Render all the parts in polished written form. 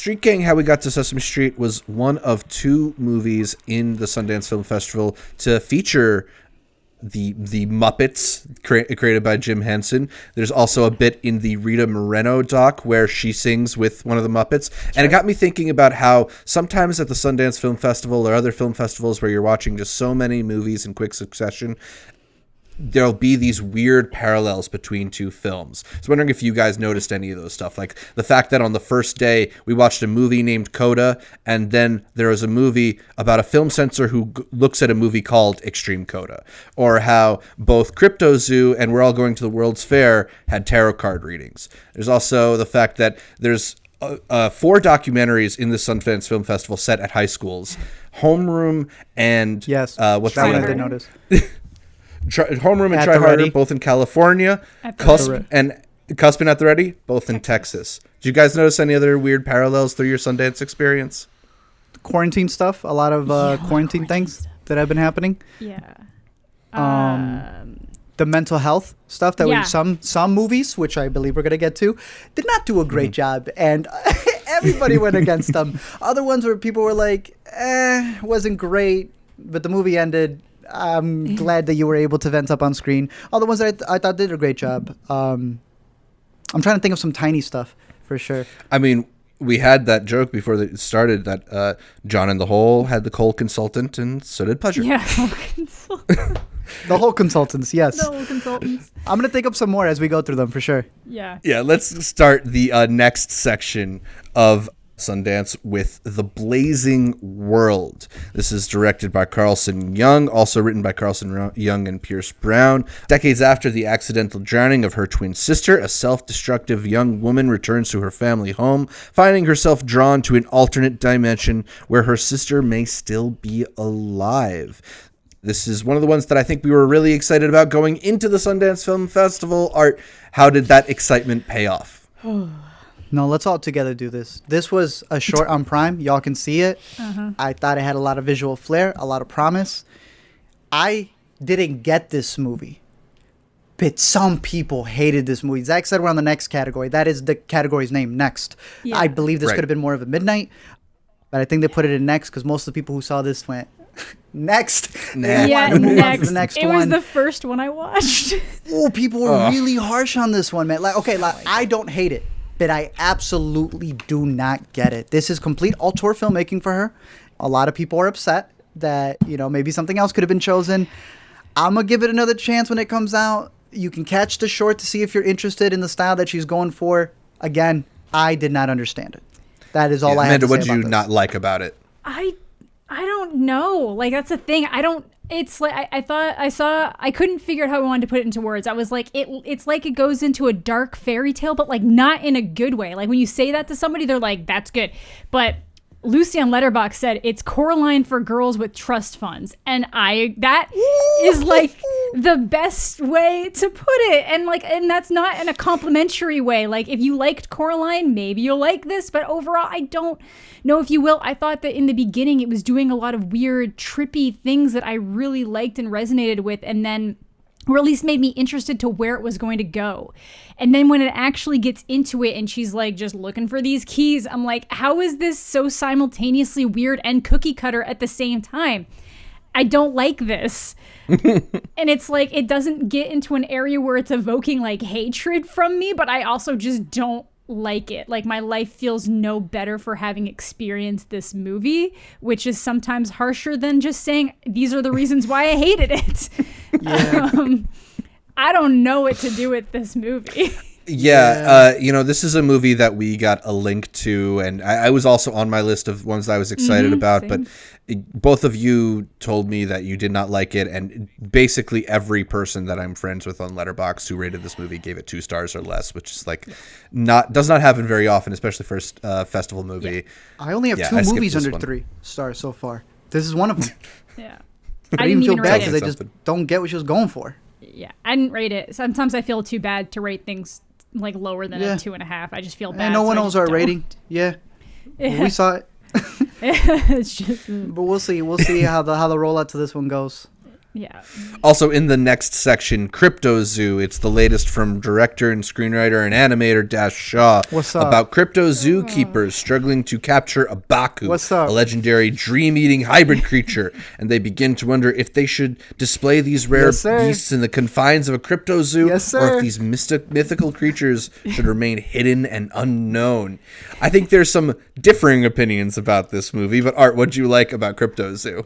Street Gang, How We Got to Sesame Street was one of 2 movies in the Sundance Film Festival to feature the Muppets created by Jim Henson. There's also a bit in the Rita Moreno doc where she sings with one of the Muppets. And it got me thinking about how sometimes at the Sundance Film Festival or other film festivals where you're watching just so many movies in quick succession, there'll be these weird parallels between 2 films. So I'm wondering if you guys noticed any of those stuff. Like the fact that on the first day we watched a movie named Coda, and then there was a movie about a film censor who looks at a movie called Extreme Coda. Or how both Cryptozoo and We're All Going to the World's Fair had tarot card readings. There's also the fact that there's 4 documentaries in the Sundance Film Festival set at high schools. Homeroom and... Yes, what's that the one I other? did notice. Homeroom and At Try the Harder, Ready. both in California. Cusp and At the Ready, both in Texas. Did you guys notice any other weird parallels through your Sundance experience? Quarantine stuff. A lot of quarantine things that have been happening. Yeah. The mental health stuff that Yeah. some movies, which I believe we're gonna get to, did not do a great job, and everybody went against them. Other ones where people were like, wasn't great, but the movie ended. I'm glad that you were able to vent up on screen. All the ones that I thought did a great job. I'm trying to think of some tiny stuff for sure. I mean, we had that joke before it started that John in the Hole had the coal consultant, and so did Pudger. Yeah. Consultants. The whole consultants, yes. The whole consultants. I'm going to think of some more as we go through them for sure. Yeah. Yeah, let's start the next section of Sundance with The Blazing World. This is directed by Carlson Young, also written by Carlson Young and Pierce Brown. Decades after the accidental drowning of her twin sister, a self-destructive young woman returns to her family home, finding herself drawn to an alternate dimension where her sister may still be alive. This is one of the ones that I think we were really excited about going into the Sundance Film Festival. Art, how did that excitement pay off? No, let's all together do this. This was a short on Prime. Y'all can see it. I thought it had a lot of visual flair, a lot of promise. I didn't get this movie, but some people hated this movie. Zach said we're on the next category. That is the category's name, Next. Yeah. I believe this Right. could have been more of a midnight, but I think they put it in Next because most of the people who saw this went, Next. Nah. Yeah, wanted to move on to next. the next it one. was the first one I watched. Oh, people were really harsh on this one, man. Like, okay, I don't hate it, but I absolutely do not get it. This is complete auteur filmmaking for her. A lot of people are upset that, maybe something else could have been chosen. I'm going to give it another chance when it comes out. You can catch the short to see if you're interested in the style that she's going for. Again, I did not understand it. That is all I have Amanda, to say what did about you this. not like about it? I don't know. Like, that's the thing. It's like I couldn't figure out how I wanted to put it into words. I was like, it's like it goes into a dark fairy tale, but like not in a good way. Like when you say that to somebody, they're like, that's good. But Lucy on Letterboxd said it's Coraline for girls with trust funds. And that is like the best way to put it. And that's not in a complimentary way. Like if you liked Coraline, maybe you'll like this, but overall I don't know if you will. I thought that in the beginning it was doing a lot of weird, trippy things that I really liked and resonated with, and then or at least made me interested to where it was going to go. And then when it actually gets into it and she's like just looking for these keys, I'm like, how is this so simultaneously weird and cookie cutter at the same time? I don't like this. And it's like, it doesn't get into an area where it's evoking like hatred from me, but I also just don't like it. Like my life feels no better for having experienced this movie, which is sometimes harsher than just saying these are the reasons why I hated it. Yeah. I don't know what to do with this movie. Yeah, this is a movie that we got a link to, and I was also on my list of ones that I was excited about, same. but both of you told me that you did not like it, and basically every person that I'm friends with on Letterboxd who rated this movie gave it 2 stars or less, which is like does not happen very often, especially for a festival movie. Yeah. I only have Yeah, 2 I skipped movies this under one. 3 stars so far. This is one of them. Yeah. I didn't even feel bad rate because it. I just don't get what she was going for. Yeah, I didn't rate it. Sometimes I feel too bad to rate things like lower than a 2.5. I just feel bad. And no one so I knows just our don't. rating. Yeah. Well, we saw it. It's just But we'll see. We'll see how the rollout to this one goes. Yeah. Also, in the next section, Cryptozoo. It's the latest from director and screenwriter and animator Dash Shaw. What's up? About cryptozoo keepers struggling to capture a Baku, What's up? a legendary dream-eating hybrid creature, and they begin to wonder if they should display these rare Yes, sir. beasts in the confines of a cryptozoo, Yes, or sir. if these mythical creatures should remain hidden and unknown. I think there's some differing opinions about this movie, but Art, what'd you like about Cryptozoo?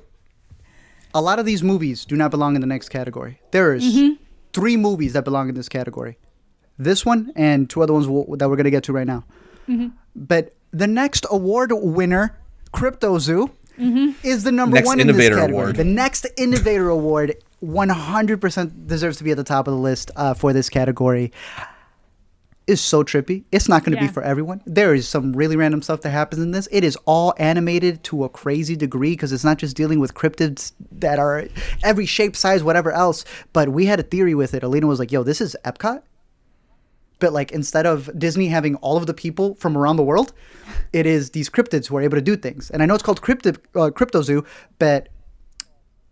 A lot of these movies do not belong in the next category. There is 3 movies that belong in this category. This one and 2 other ones that we're going to get to right now. But the next award winner, Cryptozoo, is the number Next 1 in this Innovator category. Award. The next Innovator Award 100% deserves to be at the top of the list for this category. Is so trippy. It's not going to be Yeah. for everyone. There is some really random stuff that happens in this. It is all animated to a crazy degree because it's not just dealing with cryptids that are every shape, size, whatever else. But we had a theory with it. Alina was like, yo, this is Epcot. But like instead of Disney having all of the people from around the world, it is these cryptids who are able to do things. And I know it's called Cryptozoo, but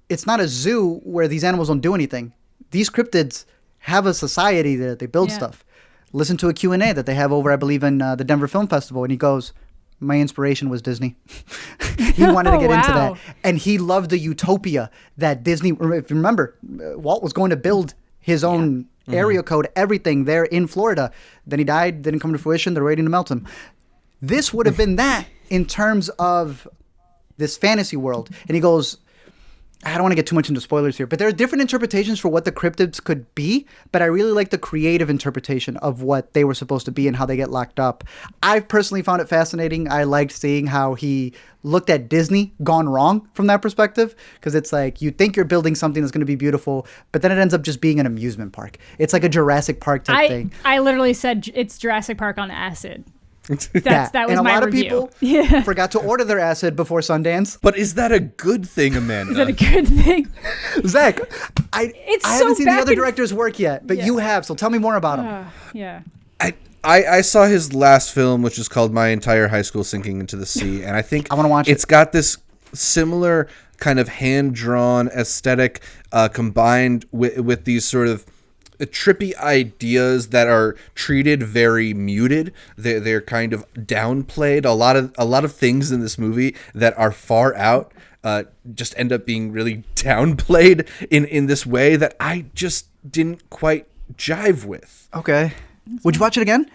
it's not a zoo where these animals don't do anything. These cryptids have a society that they build Yeah. stuff. Listen to a Q&A that they have over, I believe, in the Denver Film Festival. And he goes, my inspiration was Disney. He wanted to get into that. Wow. And he loved the utopia that Disney, if you remember, Walt was going to build his own area code, everything there in Florida. Then he died, didn't come to fruition. They're waiting to melt him. This would have been that in terms of this fantasy world. And he goes, I don't want to get too much into spoilers here, but there are different interpretations for what the cryptids could be, but I really like the creative interpretation of what they were supposed to be and how they get locked up. I personally found it fascinating. I liked seeing how he looked at Disney gone wrong from that perspective, because it's like you think you're building something that's going to be beautiful, but then it ends up just being an amusement park. It's like a Jurassic Park type thing. I literally said it's Jurassic Park on acid. That was and a my lot review. of people forgot to order their acid before Sundance. But is that a good thing, Amanda? Is that a good thing? Zach, I It's haven't so seen the back other and- director's work yet, but Yeah. you have, so tell me more about him. Yeah. I saw his last film, which is called My Entire High School Sinking into the Sea, and I think I wanna watch it. It's got this similar kind of hand-drawn aesthetic combined with these sort of trippy ideas that are treated very muted. They're kind of downplayed. A lot of things in this movie that are far out just end up being really downplayed in this way that I just didn't quite jive with. Okay. Would you watch it again?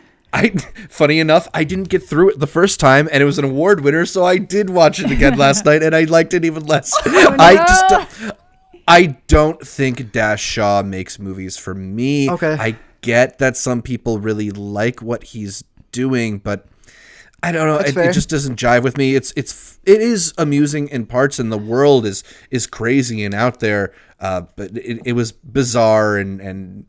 Funny enough, I didn't get through it the first time, and it was an award winner, so I did watch it again last night, and I liked it even less. I don't think Dash Shaw makes movies for me. Okay. I get that some people really like what he's doing, but I don't know. It just doesn't jive with me. It is amusing in parts, and the world is crazy and out there, but it was bizarre and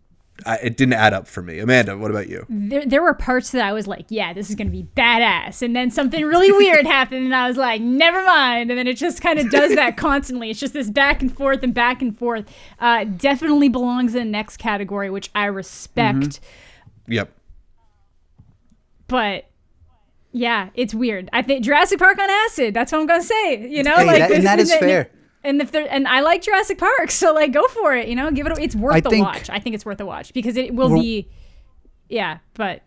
it didn't add up for me. Amanda, what about you? There were parts that I was like, yeah, this is going to be badass. And then something really weird happened, and I was like, never mind. And then it just kind of does that constantly. It's just this back and forth and back and forth. Definitely belongs in the next category, which I respect. Yep. But yeah, it's weird. I think Jurassic Park on acid. That's what I'm going to say. You know, Hey, and that is fair. And I like Jurassic Park, so like go for it, give it. It's worth the think- watch. I think it's worth a watch because it will be, yeah. But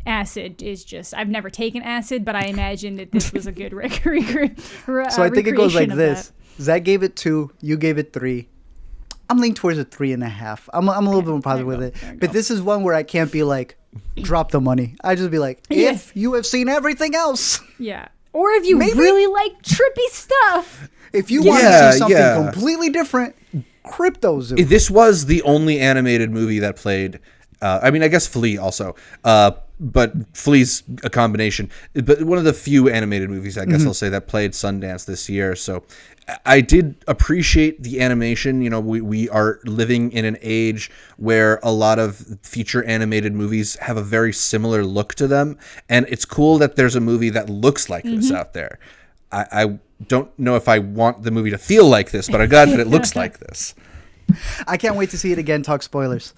acid is just. I've never taken acid, but I imagine that this was a good So I think it goes like this. Zach gave it 2. You gave it 3. I'm leaning towards a 3.5. I'm a little bit more positive with it. But this is one where I can't be like, drop the money. I just be like, if you have seen everything else. Yeah. Or if you Maybe. really like trippy stuff. If you want to see something completely different, Cryptozoo. This was the only animated movie that played. I mean, I guess Flea also, but Flea's a combination. But one of the few animated movies, I guess I'll say, that played Sundance this year. So I did appreciate the animation. We are living in an age where a lot of feature animated movies have a very similar look to them, and it's cool that there's a movie that looks like this out there. I don't know if I want the movie to feel like this, but I'm glad that it looks like this. I can't wait to see it again. Talk spoilers.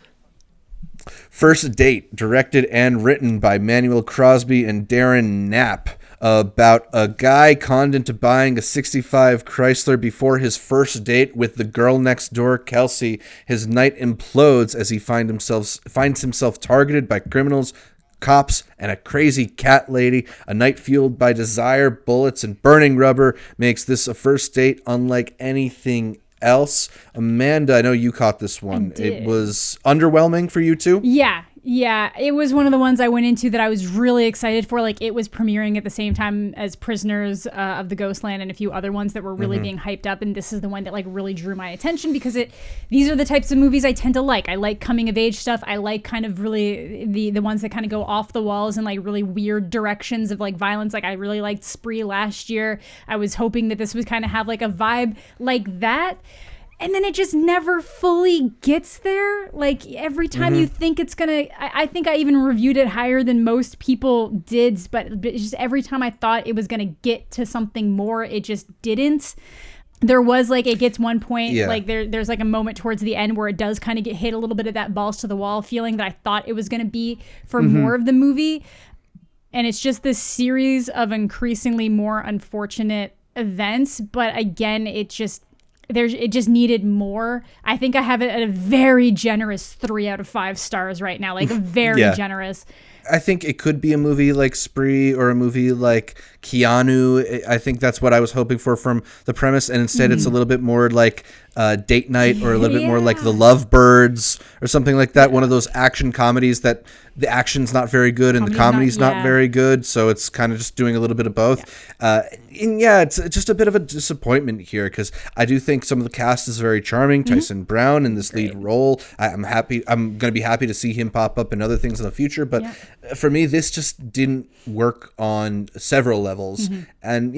First Date, directed and written by Manuel Crosby and Darren Knapp. about a guy conned into buying a 65 Chrysler before his first date with the girl next door, Kelsey. His night implodes as he finds himself targeted by criminals, cops, and a crazy cat lady. A night fueled by desire, bullets, and burning rubber makes this a first date unlike anything else. Amanda, I know you caught this one. It was underwhelming for you too? Yeah, it was one of the ones I went into that I was really excited for. Like, it was premiering at the same time as Prisoners of the Ghostland and a few other ones that were really being hyped up. And this is the one that like really drew my attention because these are the types of movies I tend to like. I like coming of age stuff. I like kind of really the ones that kind of go off the walls and like really weird directions of like violence. Like, I really liked Spree last year. I was hoping that this would kind of have like a vibe like that. And then it just never fully gets there. Like, every time you think it's gonna, I think I even reviewed it higher than most people did, but it's just every time I thought it was gonna get to something more, it just didn't. There was like, it gets one point, like there's like a moment towards the end where it does kind of get hit a little bit of that balls to the wall feeling that I thought it was gonna be for more of the movie. And it's just this series of increasingly more unfortunate events. But again, it just needed more. I think I have it at a very generous 3 out of 5 stars right now, like a very generous. I think it could be a movie like Spree or a movie like Keanu. I think that's what I was hoping for from the premise, and instead it's a little bit more like Date Night or a little bit more like The Lovebirds or something like that. One of those action comedies that the action's not very good and the comedy's not very good, so it's kind of just doing a little bit of both. It's just a bit of a disappointment here because I do think some of the cast is very charming. Tyson Brown in this lead role. I'm going to be happy to see him pop up in other things in the future, but for me, this just didn't work on several levels. And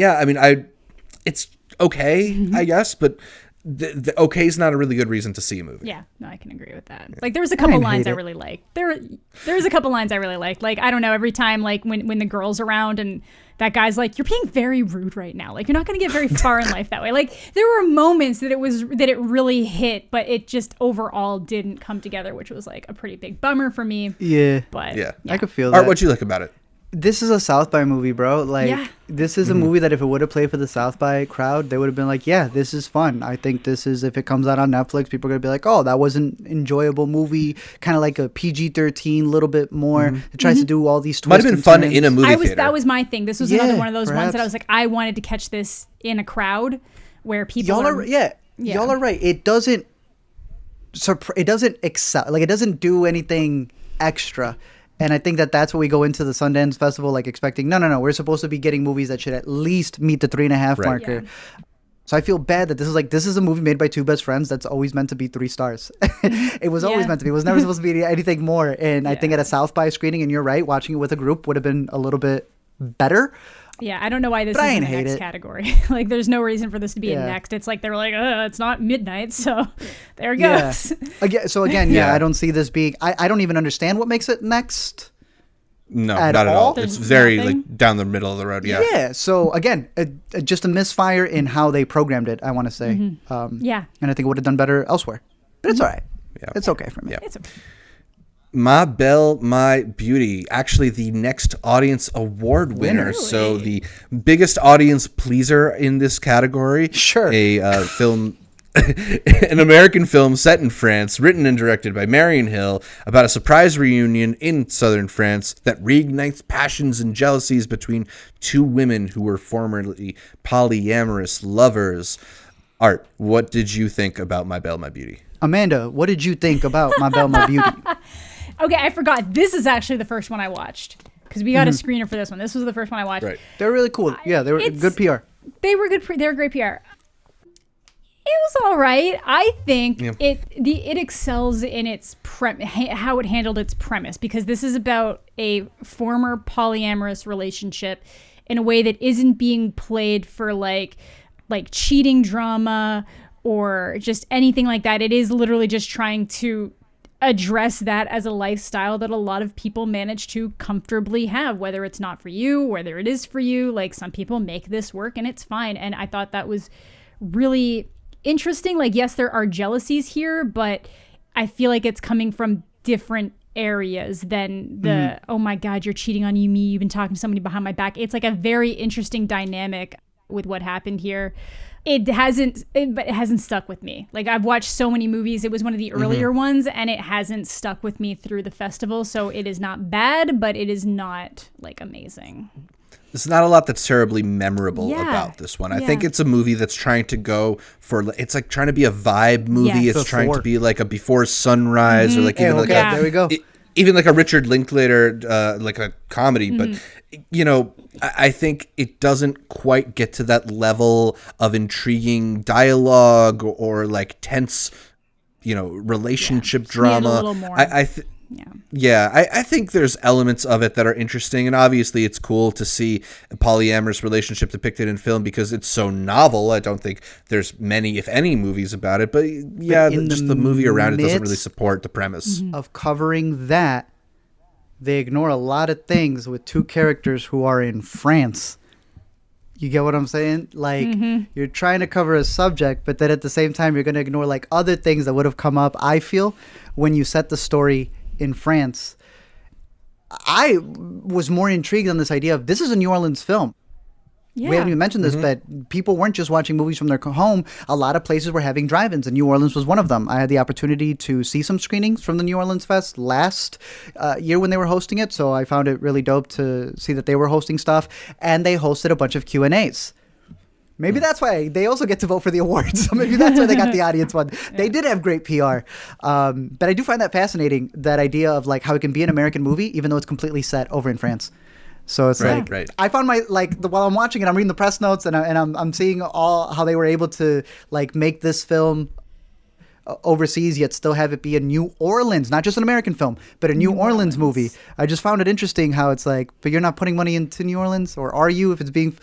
it's okay, I guess, but the okay is not a really good reason to see a movie. Yeah, no, I can agree with that. Like, there was a couple lines I really liked. There's a couple lines I really liked. Like, I don't know, every time like when the girl's around and that guy's like, you're being very rude right now. Like, you're not going to get very far in life that way. Like, there were moments that it really hit, but it just overall didn't come together, which was like a pretty big bummer for me. Yeah. But I could feel Art, that. what'd you like about it? This is a South by movie, bro. Like, this is a movie that if it would have played for the South by crowd, they would have been like, yeah, this is fun. I think this is, if it comes out on Netflix, people are going to be like, oh, that was an enjoyable movie. Kind of like a PG-13, a little bit more. It tries to do all these twists. Might have been fun in a movie theater. That was my thing. This was another one of those ones that I was like, I wanted to catch this in a crowd where people Y'all are right. It doesn't excel. Like, it doesn't do anything extra. And I think that's what we go into the Sundance Festival, like, expecting, no, we're supposed to be getting movies that should at least meet the 3.5 marker. Yeah. So I feel bad that this is a movie made by two best friends that's always meant to be 3 stars. It was always meant to be. It was never supposed to be anything more. And I think at a South by screening, and you're right, watching it with a group would have been a little bit better. Yeah, I don't know why this is in the next category. Like, there's no reason for this to be in next. It's like they were like, it's not midnight, so there it goes. I don't see this being. I don't even understand what makes it next. No, not at all. It's very like down the middle of the road. Yeah. Yeah. So again, just a misfire in how they programmed it, I want to say. And I think it would have done better elsewhere. But it's all right. Yeah. It's okay for me. Yeah. It's okay. My Belle, My Beauty, actually the next audience award winner. Really? So the biggest audience pleaser in this category. Sure. A film, an American film set in France, written and directed by Marion Hill, about a surprise reunion in southern France that reignites passions and jealousies between two women who were formerly polyamorous lovers. Art, what did you think about My Belle, My Beauty? Amanda, what did you think about My Belle, My Beauty? Okay, I forgot. This is actually the first one I watched because we got a screener for this one. This was the first one I watched. Right. They're really cool. Yeah, they were good PR. They were good. They were great PR. It was all right. I think it excels in its how it handled its premise, because this is about a former polyamorous relationship in a way that isn't being played for like cheating drama or just anything like that. It is literally just trying to address that as a lifestyle that a lot of people manage to comfortably have, whether it's not for you, whether it is for you. Like, some people make this work and it's fine. And I thought that was really interesting. Like, yes, there are jealousies here, but I feel like it's coming from different areas than the oh my god, you're cheating on me, you've been talking to somebody behind my back. It's like a very interesting dynamic with what happened here. But it hasn't stuck with me. Like, I've watched so many movies. It was one of the earlier ones, and it hasn't stuck with me through the festival. So it is not bad, but it is not like amazing. There's not a lot that's terribly memorable about this one. I think it's a movie that's trying to go for, it's like trying to be a vibe movie. Yes. It's trying to be like a Before Sunrise or like even like a, there we go. Even like a Richard Linklater, like a comedy. But, you know, I think it doesn't quite get to that level of intriguing dialogue or like tense, you know, relationship drama. A little more. I think there's elements of it that are interesting, and obviously it's cool to see a polyamorous relationship depicted in film because it's so novel. I don't think there's many, if any, movies about it, but just the movie around it doesn't really support the premise. Of covering that, they ignore a lot of things with two characters who are in France. You get what I'm saying? Like, you're trying to cover a subject, but then at the same time, you're going to ignore like other things that would have come up, I feel, when you set the story in France. I was more intrigued on this idea of this is a New Orleans film. Yeah. We haven't even mentioned this, but people weren't just watching movies from their home. A lot of places were having drive-ins, and New Orleans was one of them. I had the opportunity to see some screenings from the New Orleans Fest last year when they were hosting it, so I found it really dope to see that they were hosting stuff, and they hosted a bunch of Q&As. Maybe that's why they also get to vote for the awards. So maybe that's why they got the audience one. They did have great PR. But I do find that fascinating, that idea of like how it can be an American movie, even though it's completely set over in France. So it's I found while I'm watching it, I'm reading the press notes and I'm seeing all how they were able to like make this film overseas yet still have it be a New Orleans, not just an American film, but a New Orleans movie. I just found it interesting how it's like, but you're not putting money into New Orleans, or are you, if it's being...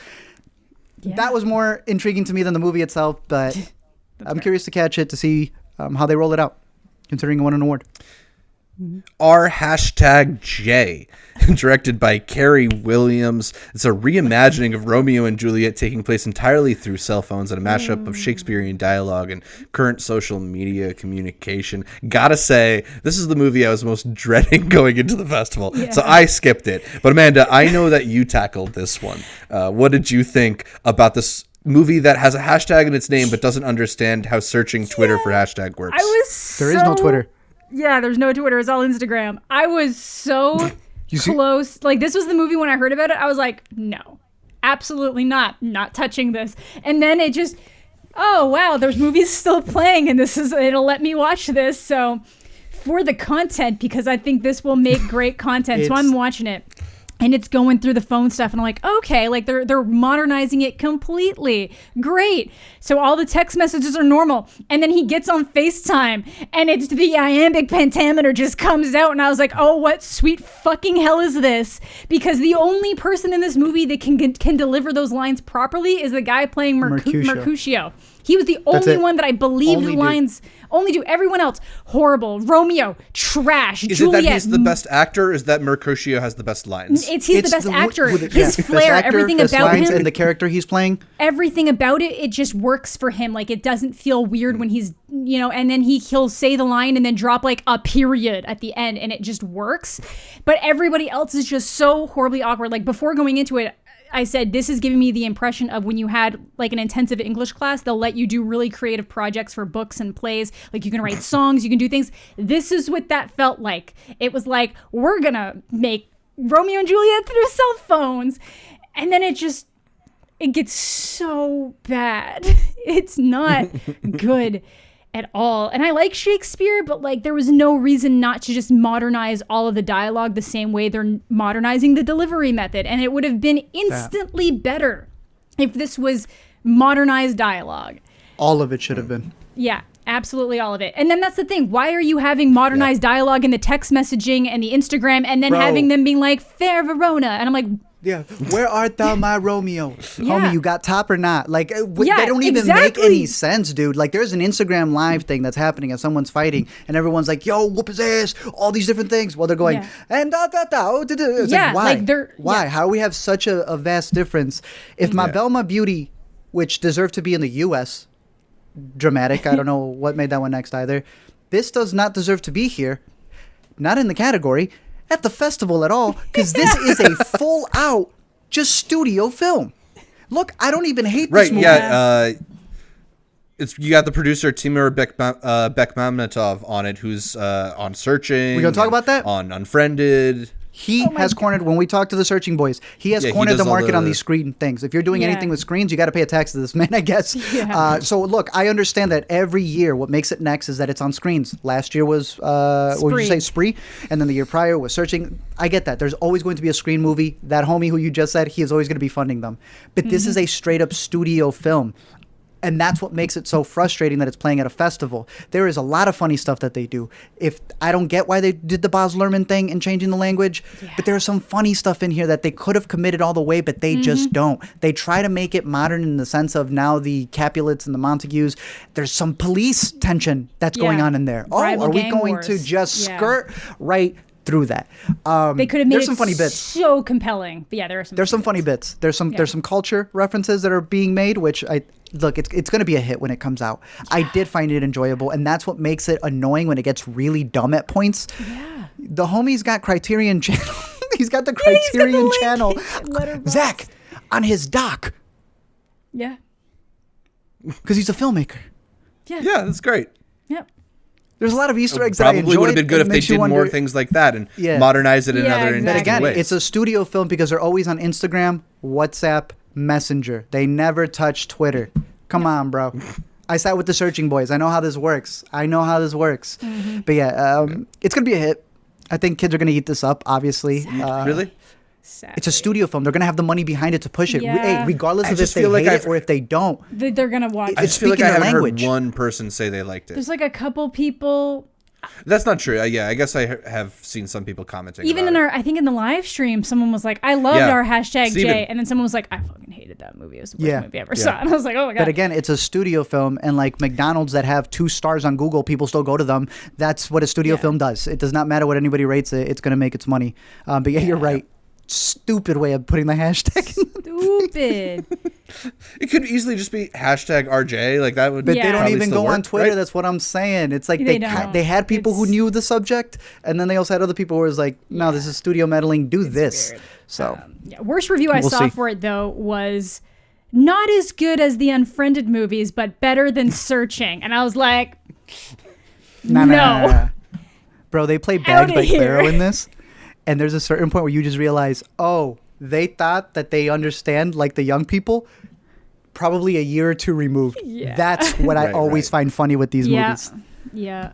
That was more intriguing to me than the movie itself, but I'm curious to catch it to see how they roll it out, considering it won an award. R#J, directed by Carey Williams. It's a reimagining of Romeo and Juliet taking place entirely through cell phones and a mashup of Shakespearean dialogue and current social media communication. Gotta say, this is the movie I was most dreading going into the festival, so I skipped it. But Amanda, I know that you tackled this one. What did you think about this movie that has a hashtag in its name but doesn't understand how searching Twitter for hashtag works? There is no Twitter. Yeah, there's no Twitter. It's all Instagram. I was so close. Like, this was the movie when I heard about it. I was like, no, absolutely not. Not touching this. And then it just, oh, wow, there's movies still playing and it'll let me watch this. So for the content, because I think this will make great content. So I'm watching it. And it's going through the phone stuff, and I'm like, okay, like they're modernizing it completely. Great. So all the text messages are normal. And then he gets on FaceTime, and it's the iambic pentameter just comes out, and I was like, oh, what sweet fucking hell is this? Because the only person in this movie that can deliver those lines properly is the guy playing Mercutio. He was the only one that I believe the lines only do. Everyone else, horrible. Romeo, trash. Is Juliet, it that he's the best actor, or is that Mercutio has the best lines? He's the best actor. His flair, everything about him. And the character he's playing. Everything about it just works for him. Like, it doesn't feel weird when he's, and then he'll say the line and then drop like a period at the end, and it just works. But everybody else is just so horribly awkward. Like, before going into it, I said, this is giving me the impression of when you had like an intensive English class, they'll let you do really creative projects for books and plays. Like, you can write songs, you can do things. This is what that felt like. It was like, we're going to make Romeo and Juliet through cell phones. And then it gets so bad. It's not good at all. And I like Shakespeare, but like there was no reason not to just modernize all of the dialogue the same way they're modernizing the delivery method. And it would have been instantly better if this was modernized dialogue. All of it should have been. Yeah, absolutely all of it. And then that's the thing. Why are you having modernized dialogue in the text messaging and the Instagram and then having them being like, fair Verona? And I'm like, yeah, where art thou, my Romeo? Homie, you got top or not? Like, they don't even exactly. make any sense, dude. Like, there's an Instagram live thing that's happening as someone's fighting, and everyone's like, yo, whoop his ass, all these different things. While they're going, and It's like, why? Why? How do we have such a vast difference? If my Belle, my Beauty, which deserved to be in the U.S., dramatic, I don't know what made that one next either. This does not deserve to be here. not in the category, at the festival at all, because this is a full out just studio film. Look, I don't even hate this movie. You got the producer Timur Bekmambetov on it, who's on Searching. We gonna talk about that? On Unfriended. He has cornered, when we talk to the Searching boys, he has cornered the market on these screen things. If you're doing anything with screens, you got to pay a tax to this man, I guess. Yeah. So look, I understand that every year what makes it next is that it's on screens. Last year was, what would you say, Spree? And then the year prior was Searching. I get that. There's always going to be a screen movie. That homie who you just said, he is always going to be funding them. But this is a straight up studio film. And that's what makes it so frustrating that it's playing at a festival. There is a lot of funny stuff that they do. If I don't get why they did the Baz Luhrmann thing and changing the language, but there's some funny stuff in here that they could have committed all the way, but they just don't. They try to make it modern in the sense of now the Capulets and the Montagues. There's some police tension that's going on in there. Rival are we gang going wars. to just skirt right through that? They could have made some funny bits. So compelling. But yeah, there's some funny bits. There's some culture references that are being made, which it's going to be a hit when it comes out. I did find it enjoyable, and that's what makes it annoying when it gets really dumb at points. Yeah. The homie's got Criterion Channel. He's got the Criterion Channel. Zach, on his doc. Yeah. Because he's a filmmaker. Yeah, that's great. Yep. There's a lot of Easter eggs that I enjoyed. Probably would have been good if they did more things like that and modernize it in other But again, ways. it's a studio film because they're always on Instagram, WhatsApp, Messenger. They never touch Twitter. Come on, bro. I sat with the Searching boys. I know how this works. But yeah, it's going to be a hit. I think kids are going to eat this up, obviously. Really? Sadly. It's a studio film. They're going to have the money behind it to push it. Yeah. Hey, regardless of if they like hate it or if they don't. They're going to watch I it. just feel like I speaking their haven't language. heard one person say they liked it. There's like a couple people. That's not true. Yeah, I guess I have seen some people commenting. Even about I think in the live stream, someone was like, "I loved our hashtag Steven. J," and then someone was like, "I fucking hated that movie. It was the worst movie I ever saw." And I was like, "Oh my god!" But again, it's a studio film, and like McDonald's that have 2 stars on Google, people still go to them. That's what a studio film does. It does not matter what anybody rates it; it's going to make its money. But yeah, you're right. Stupid way of putting the hashtag. Stupid. It could easily just be hashtag RJ. Like that would. But they don't even go on Twitter. Right? That's what I'm saying. It's like They they had people who knew the subject, and then they also had other people who was like, "No, this is studio meddling. Do this." Weird. So Worst review I saw for it though was not as good as the Unfriended movies, but better than Searching, and I was like, nah. Bro, they play Bagged by here. Claro in this, and there's a certain point where you just realize, oh, they thought that they understand like the young people. Probably a year or 2 removed. Yeah. That's what I always find funny with these movies. Yeah.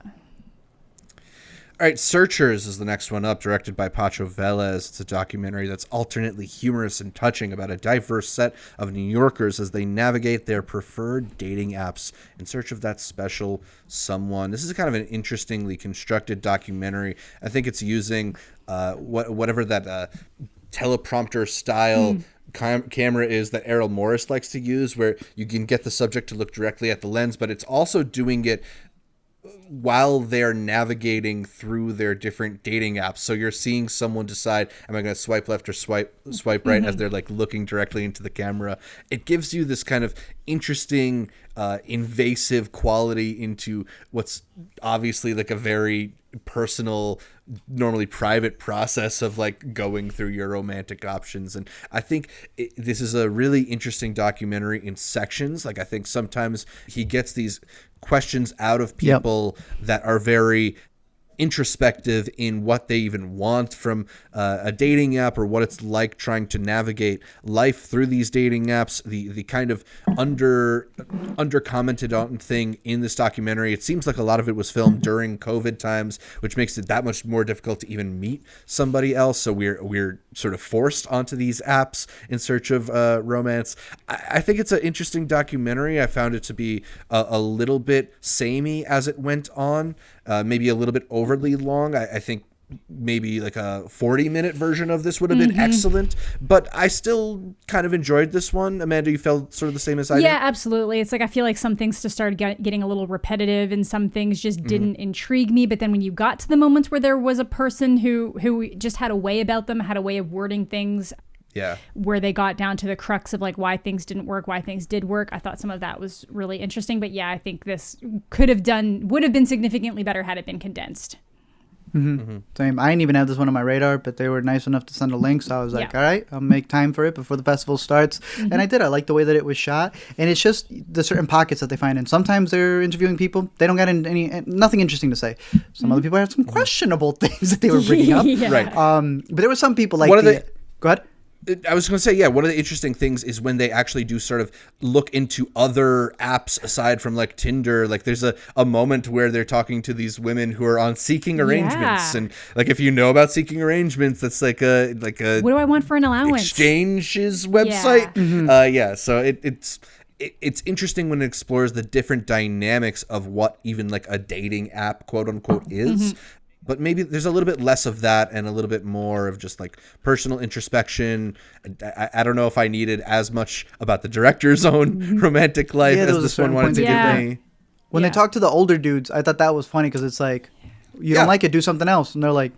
All right, Searchers is the next one up, directed by Pacho Velez. It's a documentary that's alternately humorous and touching about a diverse set of New Yorkers as they navigate their preferred dating apps in search of that special someone. This is kind of an interestingly constructed documentary. I think it's using whatever that teleprompter style camera is that Errol Morris likes to use, where you can get the subject to look directly at the lens, but it's also doing it while they're navigating through their different dating apps. So you're seeing someone decide, am I going to swipe left or swipe right, as they're like looking directly into the camera. It gives you this kind of interesting, invasive quality into what's obviously like a very personal, normally private process of like going through your romantic options. And I think this is a really interesting documentary in sections. Like I think sometimes he gets these questions out of people that are very introspective in what they even want from a dating app, or what it's like trying to navigate life through these dating apps. The kind of under commented on thing in this documentary, it seems like a lot of it was filmed during COVID times, which makes it that much more difficult to even meet somebody else. So we're sort of forced onto these apps in search of romance. I think it's an interesting documentary. I found it to be a little bit samey as it went on, maybe a little bit overly long. I think maybe like a 40-minute version of this would have been excellent, but I still kind of enjoyed this one. Amanda, you felt sort of the same as I did? Yeah, absolutely. It's like I feel like some things just started getting a little repetitive, and some things just didn't intrigue me. But then when you got to the moments where there was a person who just had a way about them, had a way of wording things, where they got down to the crux of like why things didn't work, why things did work, I thought some of that was really interesting. But yeah, I think this would have been significantly better had it been condensed. Same. I didn't even have this one on my radar, but they were nice enough to send a link. So I was like, Yeah. all right, I'll make time for it before the festival starts. And I did. I liked the way that it was shot. And it's just the certain pockets that they find in. Sometimes they're interviewing people. They don't got nothing interesting to say. Some other people had some questionable things that they were bringing up. Yeah. Right. But there were some people like One of the- Go ahead. I was going to say, yeah, one of the interesting things is when they actually do sort of look into other apps aside from like Tinder. Like there's a moment where they're talking to these women who are on seeking arrangements. Yeah. And like, if you know about seeking arrangements, that's like a What do I want for an allowance? exchanges website. So it's interesting when it explores the different dynamics of what even like a dating app, quote unquote, is. But maybe there's a little bit less of that and a little bit more of just like personal introspection. I don't know if I needed as much about the director's own romantic life Yeah, there was as a this one certain wanted point to that give did me. When Yeah. they talk to the older dudes, I thought that was funny because it's like, you don't Yeah. like it, do something else. And they're like,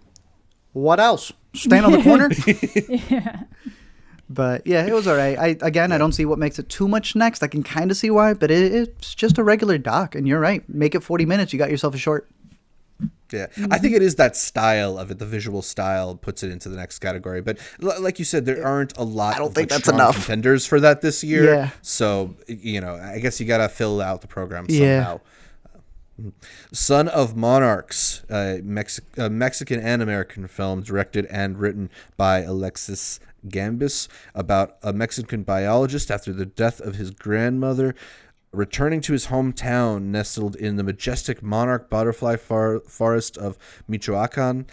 what else? Stand on the corner? But yeah, it was all right. I don't see what makes it too much next. I can kind of see why, but it's just a regular doc. And you're right. Make it 40 minutes. You got yourself a short. Yeah, I think it is that style of it. The visual style puts it into the next category. But like you said, there aren't a lot don't of think like, that's strong enough. contenders for that this year. Yeah. So, I guess you got to fill out the program Yeah. somehow. Son of Monarchs, a Mexican and American film directed and written by Alexis Gambis about a Mexican biologist after the death of his grandmother returning to his hometown nestled in the majestic monarch butterfly forest of Michoacan.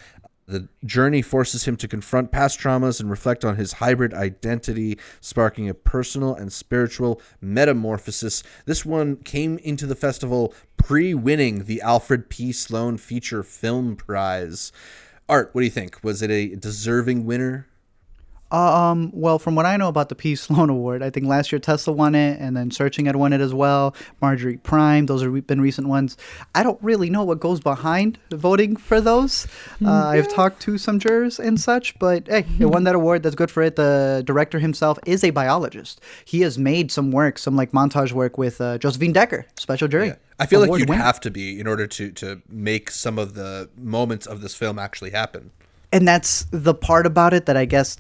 The journey forces him to confront past traumas and reflect on his hybrid identity, sparking a personal and spiritual metamorphosis. This one came into the festival pre-winning the Alfred P. Sloan Feature Film Prize. Art, what do you think? Was it a deserving winner? Well, from what I know about the P. Sloan Award, I think last year Tesla won it, and then Searching had won it as well. Marjorie Prime, those have been recent ones. I don't really know what goes behind voting for those. I've talked to some jurors and such, but hey, it won that award. That's good for it. The director himself is a biologist. He has made some work, some like montage work with Josephine Decker, special jury. Yeah. I feel like Award you'd winner. have to be in order to make some of the moments of this film actually happen. And that's the part about it that I guess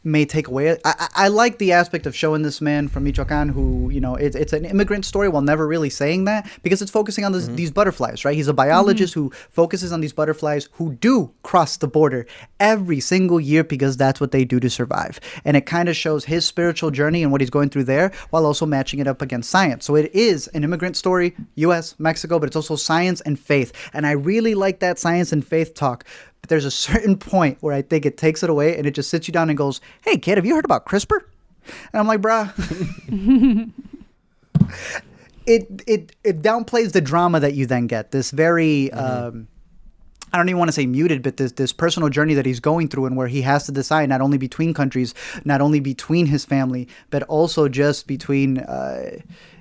may take away. I like the aspect of showing this man from Michoacan who, it's an immigrant story while never really saying that, because it's focusing on these butterflies, right? He's a biologist who focuses on these butterflies who do cross the border every single year because that's what they do to survive. And it kind of shows his spiritual journey and what he's going through there while also matching it up against science. So it is an immigrant story, U.S., Mexico, but it's also science and faith. And I really like that science and faith talk. But there's a certain point where I think it takes it away and it just sits you down and goes, hey, kid, have you heard about CRISPR? And I'm like, bruh. It downplays the drama that you then get. This very, I don't even want to say muted, but this personal journey that he's going through and where he has to decide not only between countries, not only between his family, but also just between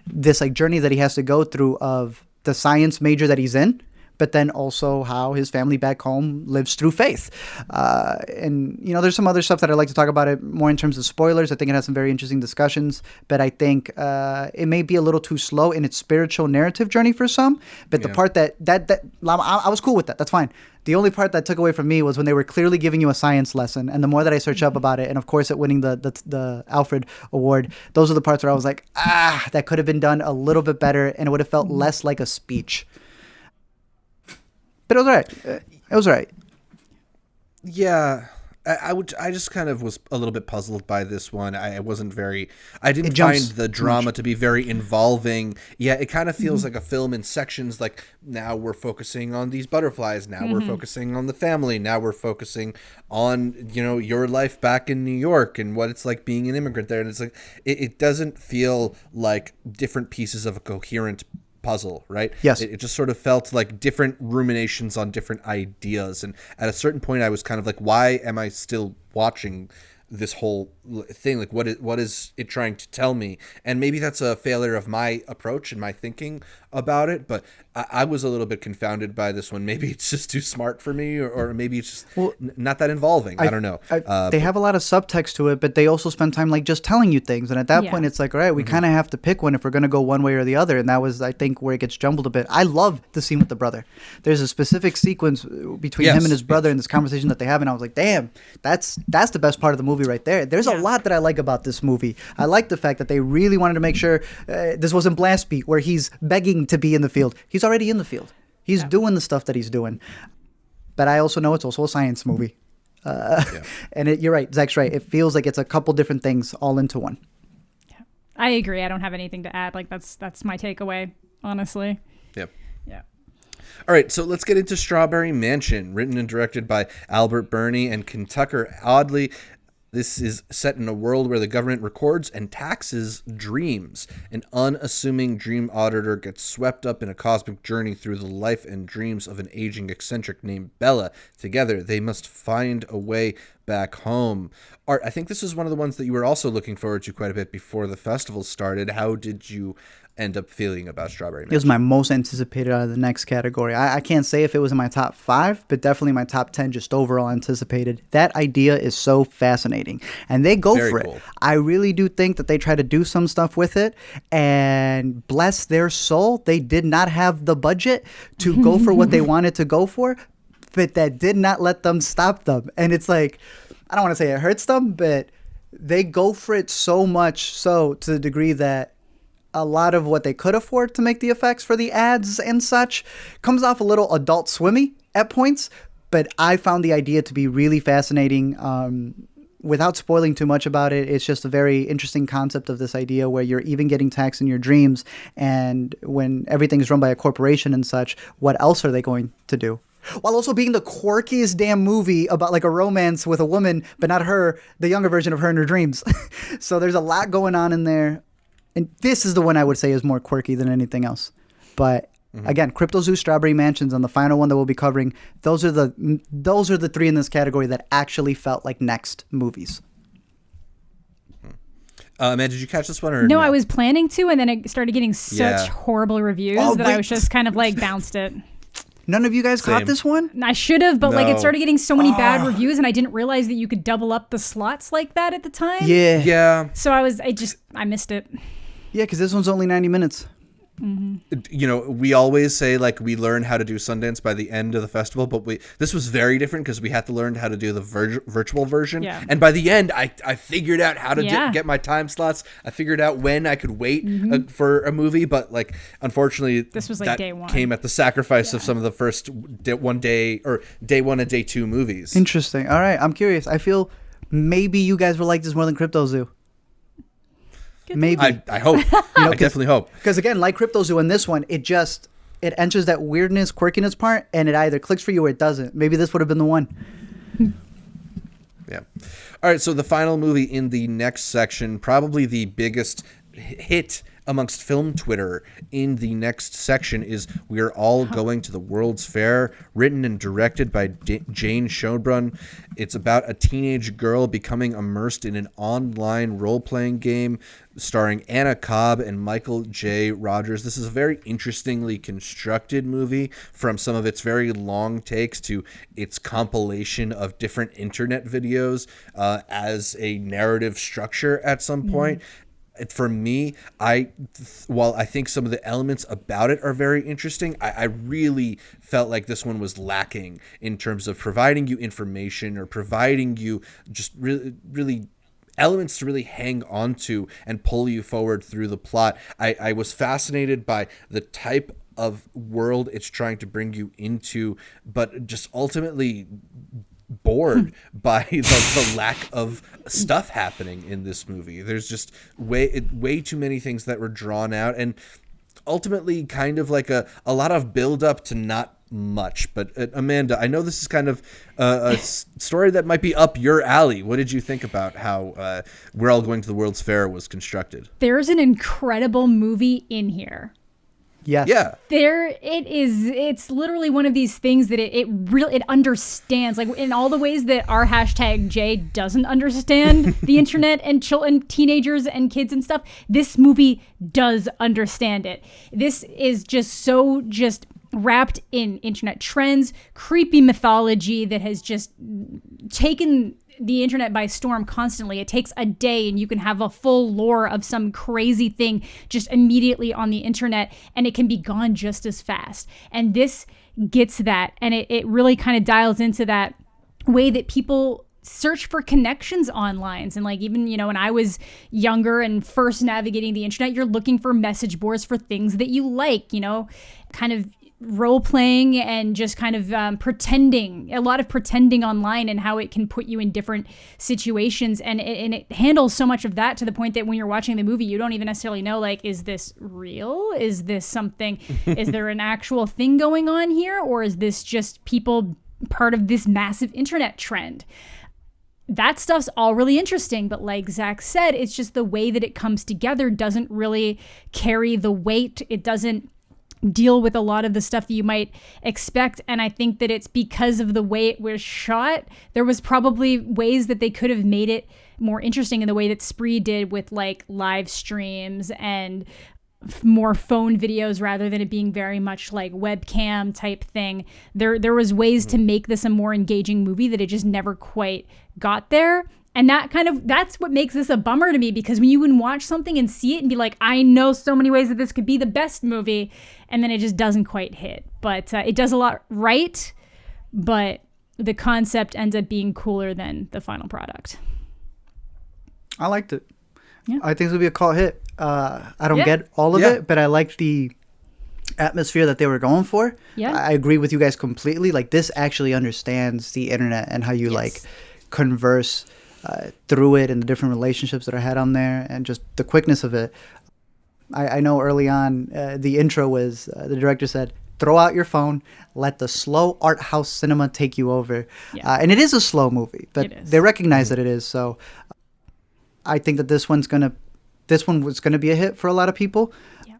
this like journey that he has to go through of the science major that he's in, but then also how his family back home lives through faith. And, there's some other stuff that I'd like to talk about it more in terms of spoilers. I think it has some very interesting discussions, but I think it may be a little too slow in its spiritual narrative journey for some. But the part that I was cool with that. That's fine. The only part that took away from me was when they were clearly giving you a science lesson. And the more that I search up about it, and of course it winning the Alfred Award, those are the parts where I was like, that could have been done a little bit better and it would have felt less like a speech. But it was all right. It was all right. Yeah, I just kind of was a little bit puzzled by this one. I didn't It find jumps the drama to be very involving. Yeah, it kind of feels like a film in sections. Like now we're focusing on these butterflies. Now we're focusing on the family. Now we're focusing on your life back in New York and what it's like being an immigrant there. And it's like it doesn't feel like different pieces of a coherent puzzle, right? Yes. It just sort of felt like different ruminations on different ideas. And at a certain point, I was kind of like, why am I still watching this whole thing. Like, what is it trying to tell me? And maybe that's a failure of my approach and my thinking about it, but I was a little bit confounded by this one. Maybe it's just too smart for me, or maybe it's just not that involving. I don't know. They have a lot of subtext to it, but they also spend time like just telling you things. And at that point, it's like, all right, we kind of have to pick one if we're going to go one way or the other. And that was, I think, where it gets jumbled a bit. I love the scene with the brother. There's a specific sequence between him and his brother in this conversation that they have, and I was like, damn, that's the best part of the movie right there. There's a lot that I like about this movie. I like the fact that they really wanted to make sure this wasn't Blast Beat, where he's begging to be in the field. He's already in the field. He's doing the stuff that he's doing. But I also know it's also a science movie. And you're right. Zach's right. It feels like it's a couple different things all into one. Yeah. I agree. I don't have anything to add. Like that's my takeaway, honestly. Yep. Yeah. All right, so let's get into Strawberry Mansion, written and directed by Albert Burney and Kentucker Audley. This is set in a world where the government records and taxes dreams. An unassuming dream auditor gets swept up in a cosmic journey through the life and dreams of an aging eccentric named Bella. Together, they must find a way back home. Art, I think this is one of the ones that you were also looking forward to quite a bit before the festival started. How did you end up feeling about Strawberry Mansion? It was my most anticipated out of the next category. I can't say if it was in my top 5, but definitely my top 10 just overall anticipated. That idea is so fascinating. And they go for it. I really do think that they try to do some stuff with it. And bless their soul, they did not have the budget to go for what they wanted to go for, but that did not let them stop them. And it's like, I don't want to say it hurts them, but they go for it so much so to the degree that a lot of what they could afford to make the effects for the ads and such comes off a little Adult Swimmy at points, but I found the idea to be really fascinating. Without spoiling too much about it, it's just a very interesting concept of this idea where you're even getting taxed in your dreams, and when everything's run by a corporation and such, what else are they going to do? While also being the quirkiest damn movie about like a romance with a woman, but not her, the younger version of her in her dreams. So there's a lot going on in there. And this is the one I would say is more quirky than anything else. But again, Cryptozoo, Strawberry Mansions, and the final one that we'll be covering, those are the 3 in this category that actually felt like Next movies. Man, did you catch this one? Or no, I was planning to, and then it started getting such horrible reviews that I was just kind of like bounced it. None of you guys caught this one? I should have, but like it started getting so many bad reviews, and I didn't realize that you could double up the slots like that at the time. Yeah. So I missed it. Yeah, because this one's only 90 minutes. You know, we always say like we learn how to do Sundance by the end of the festival, but this was very different because we had to learn how to do the virtual version. Yeah. And by the end, I figured out how to get my time slots. I figured out when I could wait for a movie, but like unfortunately, this was like that day one. Came at the sacrifice of some of the first day 1 and day 2 movies. Interesting. All right, I'm curious. I feel maybe you guys will like this more than Cryptozoo. Maybe. I hope. I definitely hope. Because again, like Cryptozoo in this one, it enters that weirdness, quirkiness part, and it either clicks for you or it doesn't. Maybe this would have been the one. Yeah. All right, so the final movie in the next section, probably the biggest hit amongst film Twitter in the next section, is We're All Going to the World's Fair, written and directed by Jane Schoenbrunn. It's about a teenage girl becoming immersed in an online role-playing game starring Anna Cobb and Michael J. Rogers. This is a very interestingly constructed movie, from some of its very long takes to its compilation of different internet videos as a narrative structure at some point. For me, while I think some of the elements about it are very interesting, I really felt like this one was lacking in terms of providing you information or providing you just really elements to really hang on to and pull you forward through the plot. I was fascinated by the type of world it's trying to bring you into, but just ultimately bored by the lack of stuff happening in this movie. There's just way too many things that were drawn out, and ultimately kind of like a lot of build up to not much. But Amanda, I know this is kind of a story that might be up your alley. What did you think about how We're All Going to the World's Fair was constructed? There's an incredible movie in here. Yes. Yeah. It's literally one of these things that it really understands, like in all the ways that our hashtag J doesn't understand the internet and teenagers and kids and stuff. This movie does understand it. This is just wrapped in internet trends, creepy mythology that has just taken the internet by storm constantly. It takes a day and you can have a full lore of some crazy thing just immediately on the internet, and it can be gone just as fast. And this gets that, and it really kind of dials into that way that people search for connections online. And like, even, you know, when I was younger and first navigating the internet, you're looking for message boards for things that you like, you know, kind of role playing and just kind of pretending, a lot of pretending online, and how it can put you in different situations. And it handles so much of that to the point that when you're watching the movie, you don't even necessarily know, like, is this real? Is this something? Is there an actual thing going on here? Or is this just people part of this massive internet trend? That stuff's all really interesting, but like Zach said, it's just the way that it comes together doesn't really carry the weight. It doesn't deal with a lot of the stuff that you might expect. And I think that it's because of the way it was shot. There was probably ways that they could have made it more interesting in the way that Spree did with like live streams and more phone videos rather than it being very much like webcam type thing. There was ways to make this a more engaging movie that it just never quite got there. And that's what makes this a bummer to me, because when you can watch something and see it and be like, I know so many ways that this could be the best movie, and then it just doesn't quite hit. But it does a lot right, but the concept ends up being cooler than the final product. I liked it. Yeah. I think it's going to be a cult hit. I don't get all of it, but I like the atmosphere that they were going for. Yeah. I agree with you guys completely. Like, this actually understands the internet and how you like converse through it and the different relationships that are had on there, and just the quickness of it. I know early on, the intro was, the director said, throw out your phone, let the slow art house cinema take you over. Yeah. And it is a slow movie, but they recognize that it is. So I think that this one was going to be a hit for a lot of people. Yeah.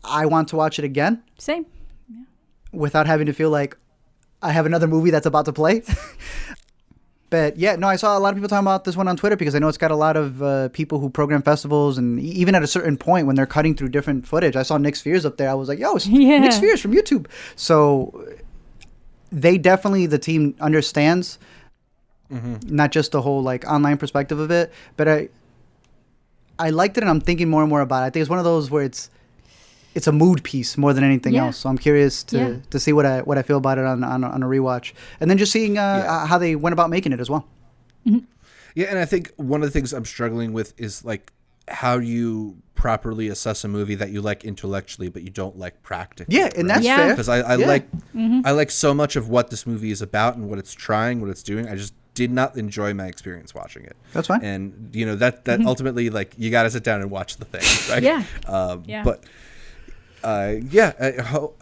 I want to watch it again. Same. Yeah. Without having to feel like I have another movie that's about to play. But yeah, no, I saw a lot of people talking about this one on Twitter, because I know it's got a lot of people who program festivals, and even at a certain point when they're cutting through different footage, I saw Nick Spheres up there. I was like, yo, it's Nick Spheres from YouTube. So they definitely, the team understands not just the whole like online perspective of it, but I liked it, and I'm thinking more and more about it. I think it's one of those where it's a mood piece more than anything else. So I'm curious to see what I feel about it on a rewatch, and then just seeing how they went about making it as well. Mm-hmm. Yeah, and I think one of the things I'm struggling with is like how you properly assess a movie that you like intellectually but you don't like practically. Yeah, and that's fair. Because I like so much of what this movie is about and what it's trying, what it's doing. I just did not enjoy my experience watching it. That's fine. And you know that ultimately, like, you got to sit down and watch the thing, right? But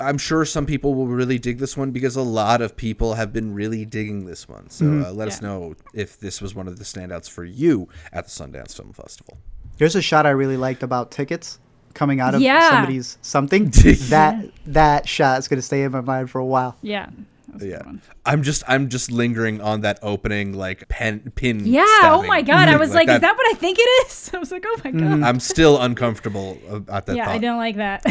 I'm sure some people will really dig this one, because a lot of people have been really digging this one. So let us know if this was one of the standouts for you at the Sundance Film Festival. There's a shot I really liked about tickets coming out of somebody's something. That shot is going to stay in my mind for a while. Yeah. I'm just lingering on that opening like pin. Yeah. Oh my god. I was like, is that what I think it is? I was like, oh my god. I'm still uncomfortable at that. Yeah, thought. I don't like that.